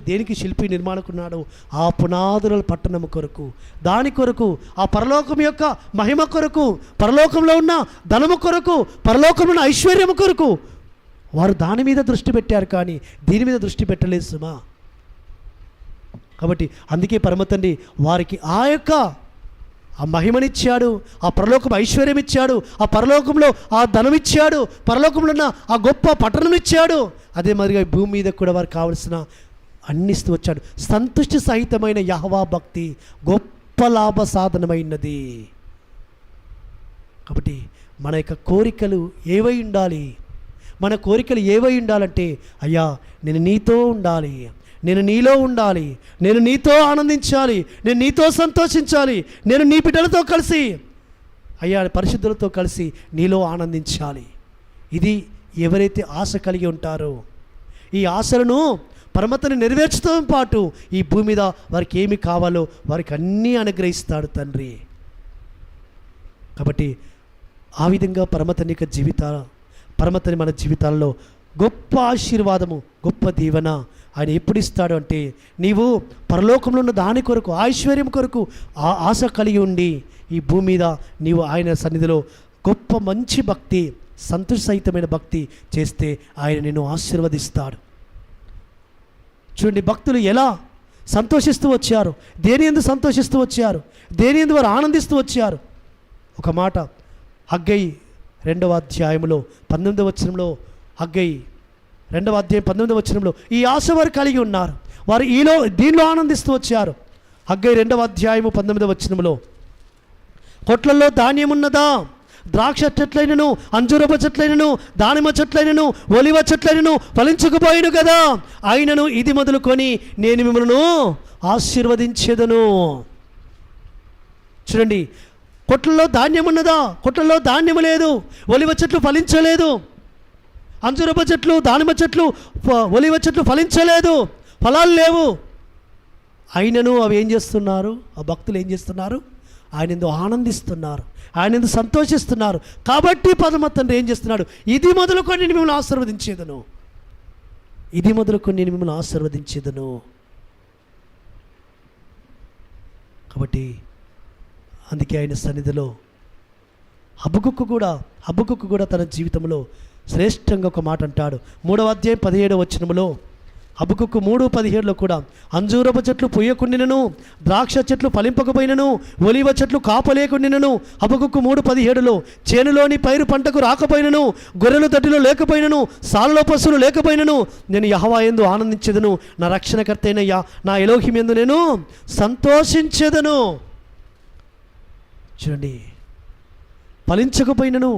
S1: దేనికి శిల్పి నిర్మాణకున్నాడు? ఆ పునాదుల పట్టణము కొరకు, దాని కొరకు, ఆ పరలోకం యొక్క మహిమ కొరకు, పరలోకంలో ఉన్న ధనము కొరకు, పరలోకంలో ఉన్న ఐశ్వర్యము కొరకు వారు దాని మీద దృష్టి పెట్టారు, కానీ దీని మీద దృష్టి పెట్టలేదు సుమా. కాబట్టి అందుకే పరమతండ్రి వారికి ఆ మహిమనిచ్చాడు, ఆ పరలోకం ఐశ్వర్యం ఇచ్చాడు, ఆ పరలోకంలో ఆ ధనం ఇచ్చాడు, పరలోకంలో ఉన్న ఆ గొప్ప పట్టణం ఇచ్చాడు. అదే మరిగా భూమి మీద కూడా వారికి కావలసిన అన్నిస్తూ వచ్చాడు. సంతుష్టి సహితమైన యెహోవా భక్తి గొప్ప లాభ సాధనమైనది. కాబట్టి మన యొక్క కోరికలు ఏవై ఉండాలి? మన కోరికలు ఏవై ఉండాలంటే, అయ్యా నేను నీతో ఉండాలి, నేను నీలో ఉండాలి, నేను నీతో ఆనందించాలి, నేను నీతో సంతోషించాలి, నేను నీ బిడ్డలతో కలిసి అయ్యా పరిశుద్ధులతో కలిసి నీలో ఆనందించాలి. ఇది ఎవరైతే ఆశ కలిగి ఉంటారో, ఈ ఆశలను పరమతని నెరవేర్చుతో పాటు ఈ భూమి మీద వారికి ఏమి కావాలో వారికి అన్నీ అనుగ్రహిస్తాడు తండ్రి. కాబట్టి ఆ విధంగా పరమతని యొక్క పరమతని మన జీవితాల్లో గొప్ప ఆశీర్వాదము, గొప్ప దీవెన ఆయన ఎప్పుడు ఇస్తాడు అంటే, నీవు పరలోకంలో ఉన్న దాని కొరకు, ఐశ్వర్యం కొరకు ఆ ఆశ కలిగి ఉండి ఈ భూమి మీద నీవు ఆయన సన్నిధిలో గొప్ప మంచి భక్తి, సంతోషసహితమైన భక్తి చేస్తే ఆయన నిన్ను ఆశీర్వదిస్తాడు. చూడండి, భక్తులు ఎలా సంతోషిస్తూ వచ్చారు, దేని యందు సంతోషిస్తూ వచ్చారు, దేని యందు వారు ఆనందిస్తూ వచ్చారు. ఒక మాట హగ్గై 2వ అధ్యాయంలో 19వ వచనంలో, హగ్గై 2వ అధ్యాయం 19వ వచనంలో ఈ ఆశ వారు కలిగి ఉన్నారు, వారు దీనిలో ఆనందిస్తూ వచ్చారు. హగ్గై 2వ అధ్యాయము 19వ వచనంలో, కొట్లలో ధాన్యం ఉన్నదా, ద్రాక్ష చెట్లైనను, అంజూరప చెట్లైనను, దానిమ్మ చెట్లైనను, ఒలివ చెట్లైనను ఫలించకపోయిను కదా, అయినను ఇది మొదలుకొని నేను మిమ్మల్ని ఆశీర్వదించేదను. చూడండి, కొట్లలో ధాన్యం ఉన్నదా, కొట్లలో ధాన్యము లేదు, ఒలివ చెట్లు ఫలించలేదు, అంజూరప చెట్లు, దానిమ్మ చెట్లు, ఒలివ చెట్లు ఫలించలేదు, ఫలాలు లేవు. అయినను అవి ఏం చేస్తున్నారు, ఆ భక్తులు ఏం చేస్తున్నారు, ఆయన ఎందుకు ఆనందిస్తున్నారు, ఆయన ఎందుకు సంతోషిస్తున్నారు. కాబట్టి పరమ తండ్రి ఏం చేస్తున్నాడు, ఇది మొదలుకొని నేను మిమ్మల్ని ఆశీర్వదించేదను, ఇది మొదలుకొని నేను మిమ్మల్ని ఆశీర్వదించేదను. కాబట్టి అందుకే ఆయన సన్నిధిలో హబకుక్కు కూడా తన జీవితంలో శ్రేష్టంగా ఒక మాట అంటాడు. 3వ అధ్యాయం 17వ వచనంలో, హబకుక్కు 3:17లో కూడా, అంజూరపు చెట్లు పొయ్యకుండినను, ద్రాక్ష చెట్లు ఫలింపకపోయినను, ఒలివ చెట్లు కాపలేకుండినను, హబకుక్కు 3:17లో, చేనులోని పైరు పంటకు రాకపోయినను, గొర్రెలు దొడ్డిలో లేకపోయినను, సాలలో పశువులు లేకపోయినను, నేను యెహోవా యందు ఆనందించెదను, నా రక్షణకర్త అయిన నా ఎలోహిం యందు నేను సంతోషించెదను. చూడండి, ఫలించకపోయినను,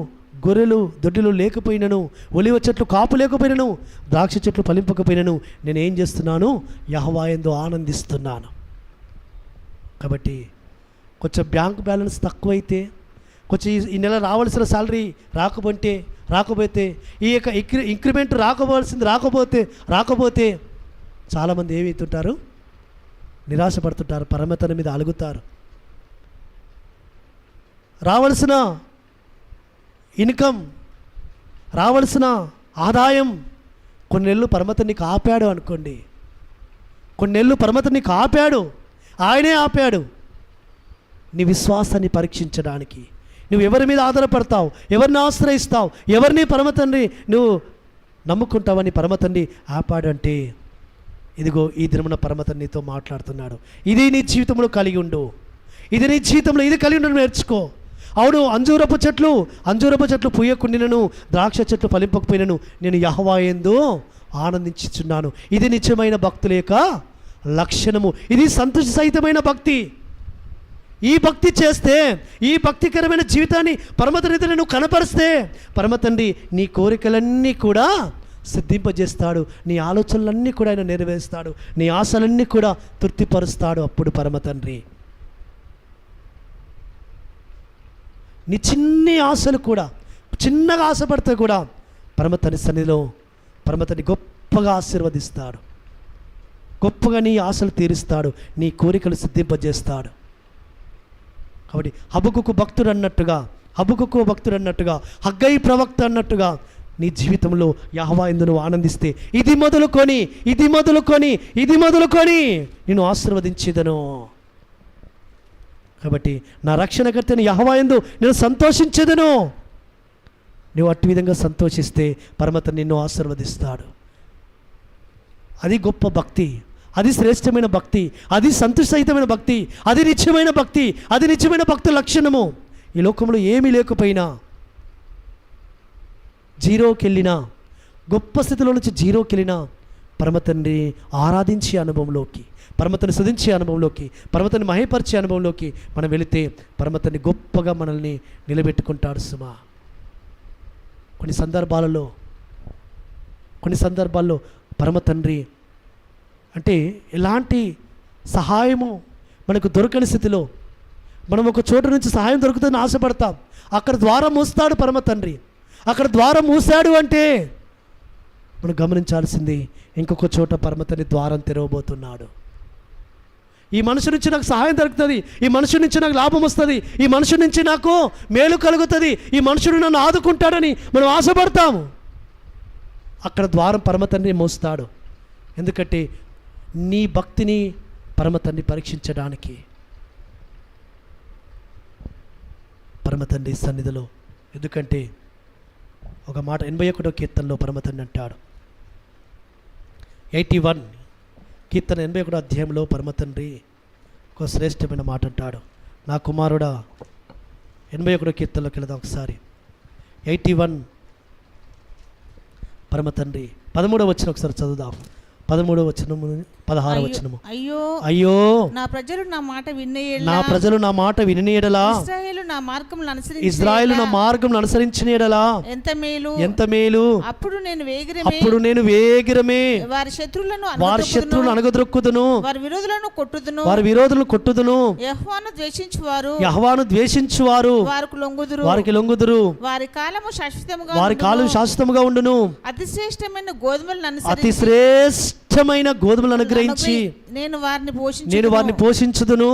S1: గొర్రెలు దొడ్డిలో లేకపోయినను, ఒలివ చెట్లు కాపు లేకపోయినను, ద్రాక్ష చెట్లు ఫలింపకపోయినను, నేను ఏం చేస్తున్నాను, యెహోవా యందు ఆనందిస్తున్నాను. కాబట్టి కొంచెం బ్యాంక్ బ్యాలెన్స్ తక్కువైతే, కొంచెం ఈ నెల రావాల్సిన శాలరీ రాకపోతే, ఈ యొక్క ఇంక్రిమెంట్ రాకపోతే చాలామంది ఏమవుతుంటారు, నిరాశపడుతుంటారు, పరమతన మీద అలుగుతారు. రావాల్సిన ఇన్కమ్, రావాల్సిన ఆదాయం కొన్ని నెలలు పరమత నీకు ఆపాడు అనుకోండి, కొన్ని నెలలు పరమత నీకు ఆపాడు, ఆయనే ఆపాడు నీ విశ్వాసాన్ని పరీక్షించడానికి. నువ్వు ఎవరి మీద ఆధారపడతావు, ఎవరిని ఆశ్రయిస్తావు, ఎవరిని పరమతండ్రి నువ్వు నమ్ముకుంటావని పరమతండ్రి ఆపాడు అంటే, ఇదిగో ఈ దినమున పరమతండ్రి నీతో మాట్లాడుతున్నాడు. ఇది నీ జీవితంలో కలిగి ఉండు, ఇది నీ జీవితంలో ఇది కలిగి ఉండడం నేర్చుకో. అవును, అంజూరపు చెట్లు పూయకుండినను, ద్రాక్ష చెట్లు ఫలింపకపోయినను, నేను యెహోవా యందు ఆనందించుచున్నాను. ఇది నిజమైన భక్తుల యొక్క లక్షణము, ఇది సంతోష సహితమైన భక్తి. ఈ భక్తి చేస్తే, ఈ భక్తికరమైన జీవితాన్ని పరమతండ్రి నువ్వు కనపరిస్తే, పరమతండ్రి నీ కోరికలన్నీ కూడా సిద్ధింపజేస్తాడు, నీ ఆలోచనలన్నీ కూడా ఆయన నెరవేరుస్తాడు, నీ ఆశలన్నీ కూడా తృప్తిపరుస్తాడు. అప్పుడు పరమతండ్రి నీ చిన్ని ఆశలు కూడా, చిన్నగా ఆశపడితే కూడా పరమతండ్రి సన్నిధిలో పరమతండ్రి గొప్పగా ఆశీర్వదిస్తాడు, గొప్పగా నీ ఆశలు తీరుస్తాడు, నీ కోరికలు సిద్ధింపజేస్తాడు. కాబట్టి హబకుక్కు భక్తుడు అన్నట్టుగా, హగ్గై ప్రవక్త అన్నట్టుగా నీ జీవితంలో యెహోవా యందు నువ్వు ఆనందిస్తే, ఇది మొదలుకొని నేను ఆశీర్వదించేదను. కాబట్టి నా రక్షణకర్తని యెహోవా యందు నేను సంతోషించేదను. నువ్వు అట్టి విధంగా సంతోషిస్తే పరమతండ్రి నిన్ను ఆశీర్వదిస్తాడు. అది గొప్ప భక్తి, అది శ్రేష్టమైన భక్తి, అది సంతోషసహితమైన భక్తి, అది నిత్యమైన భక్తి, అది నిత్యమైన భక్తి లక్షణము. ఈ లోకంలో ఏమీ లేకపోయినా, జీరోకి వెళ్ళినా, గొప్ప స్థితిలో నుంచి జీరోకి వెళ్ళినా, పరమతండ్రి ఆరాధించే అనుభవంలోకి, పరమతని స్తుతించే అనుభవంలోకి, పరమతని మహిమపరిచే అనుభవంలోకి మనం వెళితే పరమతని గొప్పగా మనల్ని నిలబెట్టుకుంటాడు సుమా. కొన్ని సందర్భాలలో కొన్ని సందర్భాల్లో పరమ తండ్రి అంటే ఎలాంటి సహాయము మనకు దొరకని స్థితిలో మనం ఒక చోటు నుంచి సహాయం దొరుకుతుందని ఆశపడతాం. అక్కడ ద్వారం మూస్తాడు పరమ తండ్రి. అక్కడ ద్వారం మూసాడు అంటే మనం గమనించాల్సింది ఇంకొక చోట పరమ తండ్రి ద్వారం తెరవబోతున్నాడు. ఈ మనుషు నుంచి నాకు సహాయం దొరుకుతుంది, ఈ మనుషు నుంచి నాకు లాభం వస్తుంది, ఈ మనుషు నుంచి నాకు మేలు కలుగుతుంది, ఈ మనుషుడు నన్ను ఆదుకుంటాడని మనం ఆశపడతాము. అక్కడ ద్వారం పరమ తండ్రి మోస్తాడు. ఎందుకంటే నీ భక్తిని పరమ తండ్రి పరీక్షించడానికి పరమ తండ్రి సన్నిధిలో. ఎందుకంటే ఒక మాట 81వ కీర్తనలో పరమ తండ్రి అంటాడు, 81 కీర్తన 81వ అధ్యాయంలో పరమ తండ్రి ఒక శ్రేష్టమైన మాట అంటాడు. నా కుమారుడా, 81వ కీర్తనలోకి వెళదాం ఒకసారి. 81 పరమ తండ్రి 13వ వచనం ఒకసారి చదువుదాం. 13వ వచనము 16వ వచనము.
S3: అయ్యో
S1: అయ్యో
S3: నా ప్రజలు నా మాట
S1: విని ఎడలా
S3: ఇశ్రాయేలు నా
S1: మార్గం అనుసరించిన ఎడలా ఎంత మేలు. అప్పుడు నేను వేగిరమే
S3: వారి
S1: శత్రువులను అణగద్రొక్కుదును, వారి విరోధులను కొట్టుదును. యెహోవాను ద్వేషించువారు వారికి లొంగుదురు, వారి కాలం శాశ్వతముగా ఉండును. అతి శ్రేష్టమైన గోధుమలు అనుగ్రహించి నేను వారిని పోషించుదును,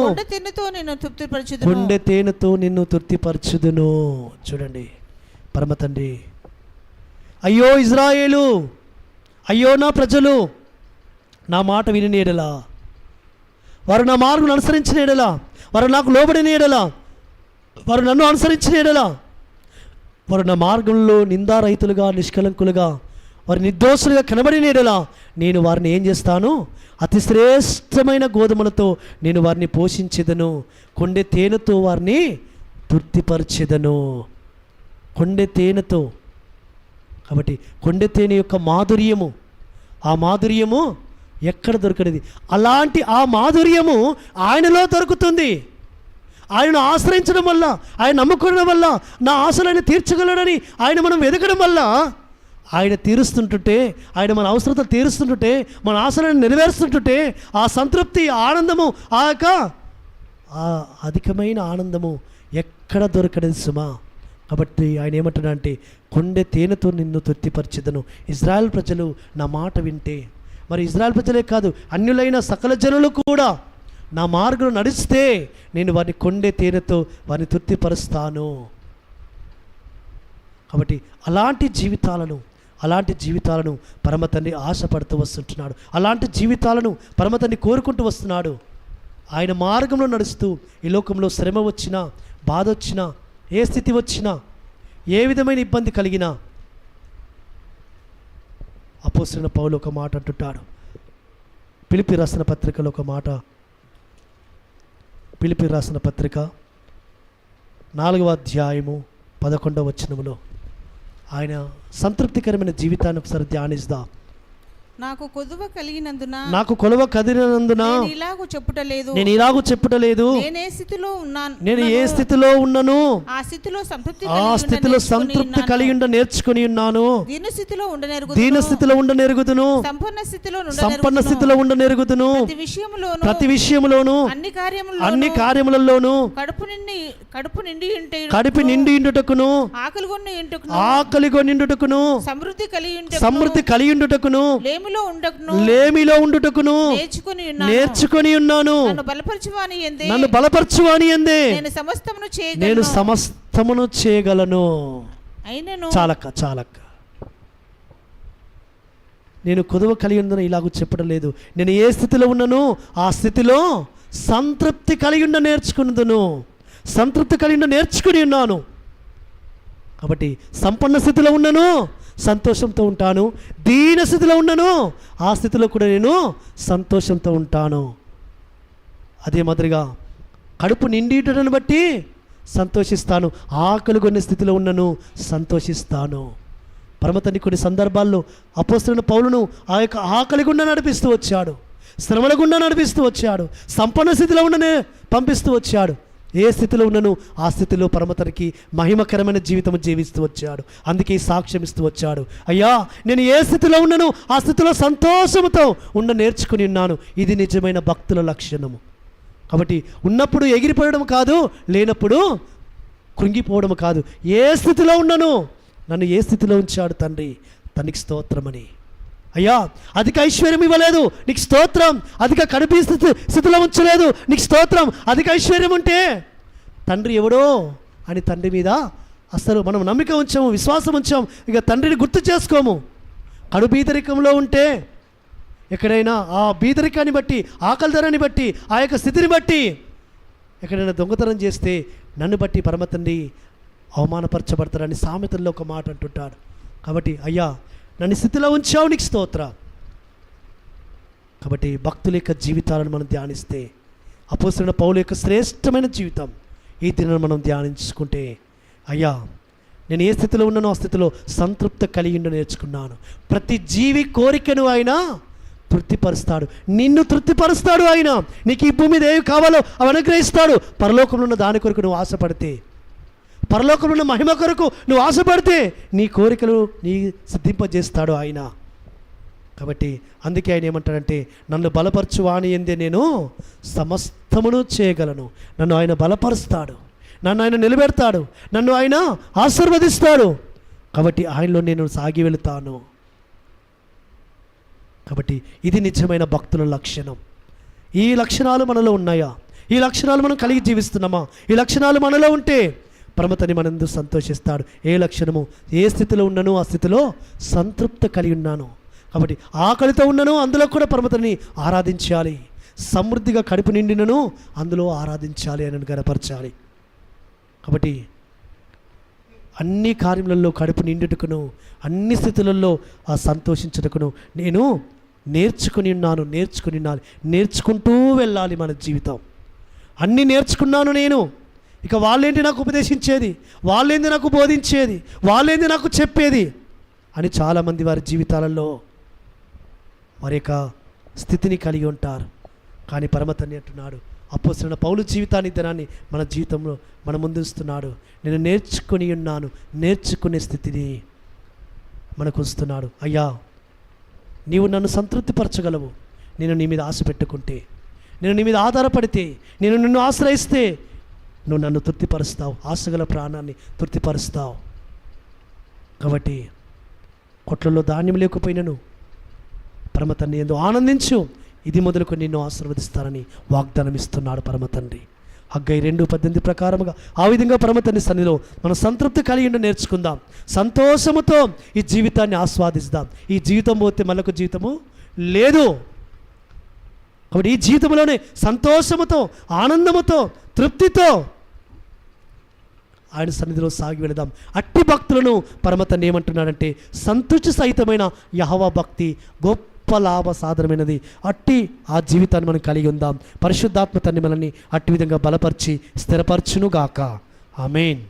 S1: కొండె తేనెతో నిన్ను తృప్తిపరచుదును. చూడండి పరమ తండ్రి, అయ్యో ఇజ్రాయేలు, అయ్యో నా ప్రజలు నా మాట విని ఎడలా, వారు నా మార్గం అనుసరించిన ఎడలా, వారు నాకు లోబడిన ఎడలా, వారు నన్ను అనుసరించిన ఎడలా, వారు నా మార్గంలో నిందారహితులుగా నిష్కలంకులుగా వారు నిర్దోషులుగా కనబడిన ఎడలా నేను వారిని ఏం చేస్తాను? అతి శ్రేష్టమైన గోధుమలతో నేను వారిని పోషించెదను, కొండె తేనెతో వారిని తృప్తిపరిచెదను. కొండె తేనెతో, కాబట్టి కొండె తేనె యొక్క మాధుర్యము, ఆ మాధుర్యము ఎక్కడ దొరకనిది. అలాంటి ఆ మాధుర్యము ఆయనలో దొరుకుతుంది. ఆయనను ఆశ్రయించడం వల్ల, ఆయన నమ్ముకోవడం వల్ల నా ఆశలను తీర్చగలడని ఆయన మనం వెతకడం వల్ల ఆయన తీరుస్తుంటుంటే, ఆయన మన అవసరతలు తీరుస్తుంటుంటే, మన ఆశలను నెరవేరుస్తుంటుంటే ఆ సంతృప్తి, ఆనందము, ఆ యొక్క అధికమైన ఆనందము ఎక్కడ దొరకలేదు సుమా. కాబట్టి ఆయన ఏమంటున్నాడంటే కొండె తేనెతో నిన్ను తృప్తిపరిచెదను. ఇజ్రాయెల్ ప్రజలు నా మాట వింటే, మరి ఇజ్రాయెల్ ప్రజలే కాదు అన్యులైన సకల జనులు కూడా నా మార్గం నడిస్తే నేను వారిని కొండె తేనెతో వారిని తృప్తిపరుస్తాను. కాబట్టి అలాంటి జీవితాలను పరమ తండ్రి ఆశపడుతూ వస్తుంటున్నాడు. అలాంటి జీవితాలను పరమ తండ్రి కోరుకుంటూ వస్తున్నాడు. ఆయన మార్గంలో నడుస్తూ ఈ లోకంలో శ్రమ వచ్చినా, బాధ వచ్చినా, ఏ స్థితి వచ్చినా, ఏ విధమైన ఇబ్బంది కలిగినా అపోస్తలుడైన పౌలు ఒక మాట అంటుంటాడు. ఫిలిప్పీ రాసిన పత్రికలో ఒక మాట, ఫిలిప్పీ రాసిన పత్రిక 4వ అధ్యాయము 11వ వచనములో ఆయన సంతృప్తికరమైన జీవితాన్ని ఒకసారి ధ్యానిద్దాం.
S3: నాకు కొలువ కలిగినందున
S1: నేను ఇలాగూ చెప్పుటలేదు, నేను ఏ స్థితిలో ఉన్నాను ఆ స్థితిలో సంతృప్తి కలిగి ఉండ నేర్చుకుని ఉన్నాను. దీన స్థితిలో ఉండ నెరుగుదును, సంపన్న స్థితిలో ఉండ నెరుగుదును. ప్రతి విషయములోను అన్ని కార్యములలోను కడుపు నిండి ఉండుటకును, ఆకలిగొని ఉండుటకును, సమృద్ధి కలిగి ఉండుటకును, లేమిలో ఉండుటకును నేర్చుకొని ఉన్నాను. నన్ను బలపరచువాని యందే నేను సమస్తమును చేయగలను. చాలక్క నేను కొదువ కలిగి ఉందని ఇలాగూ చెప్పడం లేదు. నేను ఏ స్థితిలో ఉన్నాను ఆ స్థితిలో సంతృప్తి కలిగి ఉండ నేర్చుకున్నదును, సంతృప్తి కలిగి ఉండ నేర్చుకుని ఉన్నాను. కాబట్టి సంపన్న స్థితిలో ఉన్నాను, సంతోషంతో ఉంటాను. దీన స్థితిలో ఉన్నాను, ఆ స్థితిలో కూడా నేను సంతోషంతో ఉంటాను. అదే మాదిరిగా కడుపు నిండిటను బట్టి సంతోషిస్తాను, ఆకలి కొనే స్థితిలో ఉన్నాను, సంతోషిస్తాను. పరమతండ్రి కొన్ని సందర్భాల్లో అపోస్తలుడైన పౌలును ఆ యొక్క ఆకలి గుండా నడిపిస్తూ వచ్చాడు, శ్రమల గుండా నడిపిస్తూ వచ్చాడు, సంపన్న స్థితిలో ఉండనే పంపిస్తూ వచ్చాడు. ఏ స్థితిలో ఉన్నను ఆ స్థితిలో పరమతనికి మహిమకరమైన జీవితం జీవిస్తూ వచ్చాడు. అందుకే సాక్ష్యం ఇస్తూ వచ్చాడు, అయ్యా నేను ఏ స్థితిలో ఉన్నను ఆ స్థితిలో సంతోషంతో నేర్చుకుని ఉన్నాను. ఇది నిజమైన భక్తుల లక్షణము. కాబట్టి ఉన్నప్పుడు ఎగిరిపోవడం కాదు, లేనప్పుడు కృంగిపోవడం కాదు. ఏ స్థితిలో ఉన్నను, నన్ను ఏ స్థితిలో ఉంచాడు తండ్రి, తనకి స్తోత్రమని. అయ్యా అధిక ఐశ్వర్యం ఇవ్వలేదు, నీకు స్తోత్రం. అధిక కడుపు స్థితిలో ఉంచలేదు, నీకు స్తోత్రం. అధిక ఐశ్వర్యం ఉంటే తండ్రి ఎవడో అని తండ్రి మీద అసలు మనం నమ్మిక ఉంచాము, విశ్వాసం ఉంచాము, ఇక తండ్రిని గుర్తు చేసుకోము. కడు బీదరికంలో ఉంటే ఎక్కడైనా ఆ బీదరికాన్ని బట్టి, ఆకలిధరాన్ని బట్టి, ఆ యొక్క స్థితిని బట్టి ఎక్కడైనా దొంగతనం చేస్తే నన్ను బట్టి పరమ తండ్రి అవమానపరచబడతారని సామెతల్లో ఒక మాట అంటుంటాడు. కాబట్టి అయ్యా నన్ను స్థితిలో ఉంచావు, నీకు స్తోత్ర. కాబట్టి భక్తుల యొక్క జీవితాలను మనం ధ్యానిస్తే, అపోస్తలుడైన పౌలు యొక్క శ్రేష్టమైన జీవితం ఈ దినం మనం ధ్యానించుకుంటే, అయ్యా నేను ఏ స్థితిలో ఉన్నానో ఆ స్థితిలో సంతృప్తి కలిగి నేర్చుకున్నాను. ప్రతి జీవి కోరికను ఆయన తృప్తిపరుస్తాడు, నిన్ను తృప్తిపరుస్తాడు. ఆయన నీకు ఈ భూమి మీద ఏవి కావాలో అవి అనుగ్రహిస్తాడు. పరలోకంలో ఉన్న దాని కొరకు నువ్వు ఆశపడితే, పరలోకంలో ఉన్న మహిమ కొరకు నువ్వు ఆశపడితే నీ కోరికలు నీ సిద్ధింపజేస్తాడు ఆయన. కాబట్టి అందుకే ఆయన ఏమంటాడంటే, నన్ను బలపరచు వాని యందే నేను సమస్తమును చేయగలను. నన్ను ఆయన బలపరుస్తాడు, నన్ను ఆయన నిలబెడతాడు, నన్ను ఆయన ఆశీర్వదిస్తాడు. కాబట్టి ఆయనలో నేను సాగి వెళుతాను. కాబట్టి ఇది నిజమైన భక్తుల లక్షణం. ఈ లక్షణాలు మనలో ఉన్నాయా? ఈ లక్షణాలు మనం కలిగి జీవిస్తున్నామా? ఈ లక్షణాలు మనలో ఉంటే పరమతని మనందు సంతోషిస్తాడు. ఏ లక్షణము, ఏ స్థితిలో ఉన్నానో ఆ స్థితిలో సంతృప్తి కలిగి ఉన్నాను. కాబట్టి ఆకలితో ఉన్నాను, అందులో కూడా పరమతని ఆరాధించాలి. సమృద్ధిగా కడుపు నిండినను అందులో ఆరాధించాలి, అని గనపరచాలి. కాబట్టి అన్ని కార్యములలో కడుపు నిండుటకును, అన్ని స్థితులలో ఆ సంతోషించుటకును నేను నేర్చుకుని ఉన్నాను. నేర్చుకుంటూ వెళ్ళాలి మన జీవితం. అన్నీ నేర్చుకున్నాను నేను, ఇక వాళ్ళేంటి నాకు ఉపదేశించేది, వాళ్ళేంటి నాకు బోధించేది, వాళ్ళేంటి నాకు చెప్పేది అని చాలామంది వారి జీవితాలలో వారి యొక్క స్థితిని కలిగి ఉంటారు. కానీ పరమతన్ని అంటున్నాడు, అపోస్తలుడైన పౌలు జీవితాన్ని దినాన్ని మన జీవితంలో మన ముందుస్తున్నాడు. నేను నేర్చుకుని ఉన్నాను, నేర్చుకునే స్థితిని మనకు వస్తున్నాడు. అయ్యా నీవు నన్ను సంతృప్తిపరచగలవు, నేను నీ మీద ఆశ పెట్టుకుంటే, నేను నీ మీద ఆధారపడితే, నేను నిన్ను ఆశ్రయిస్తే నువ్వు నన్ను తృప్తిపరుస్తావు, ఆశగల ప్రాణాన్ని తృప్తిపరుస్తావు. కాబట్టి కొట్లలో ధాన్యం లేకపోయినను పరమతండ్రి యందు ఆనందించు, ఇది మొదలుకొని నిన్ను ఆశీర్వదిస్తానని వాగ్దానం ఇస్తున్నాడు పరమతండ్రి. హగ్గై 2:18 ప్రకారముగా ఆ విధంగా పరమతండ్రి సన్నిధిలో మనం సంతృప్తి కలిగి నేర్చుకుందాం. సంతోషముతో ఈ జీవితాన్ని ఆస్వాదిస్తాం. ఈ జీవితం పోతే మళ్ళొక జీవితము లేదు. కాబట్టి ఈ జీవితంలోనే సంతోషముతో, ఆనందముతో, తృప్తితో ఆయన సన్నిధిలో సాగి వెళదాం. అట్టి భక్తులను పరమతండ్రి ఏమంటున్నాడంటే, సంతృష్టి సహితమైన యెహోవా భక్తి గొప్ప లాభ సాధనమైనది. అట్టి ఆ జీవితాన్ని మనం కలిగి ఉందాం. పరిశుద్ధాత్మ తండ్రి మనల్ని అట్టి విధంగా బలపరిచి స్థిరపరచునుగాక. ఆమేన్.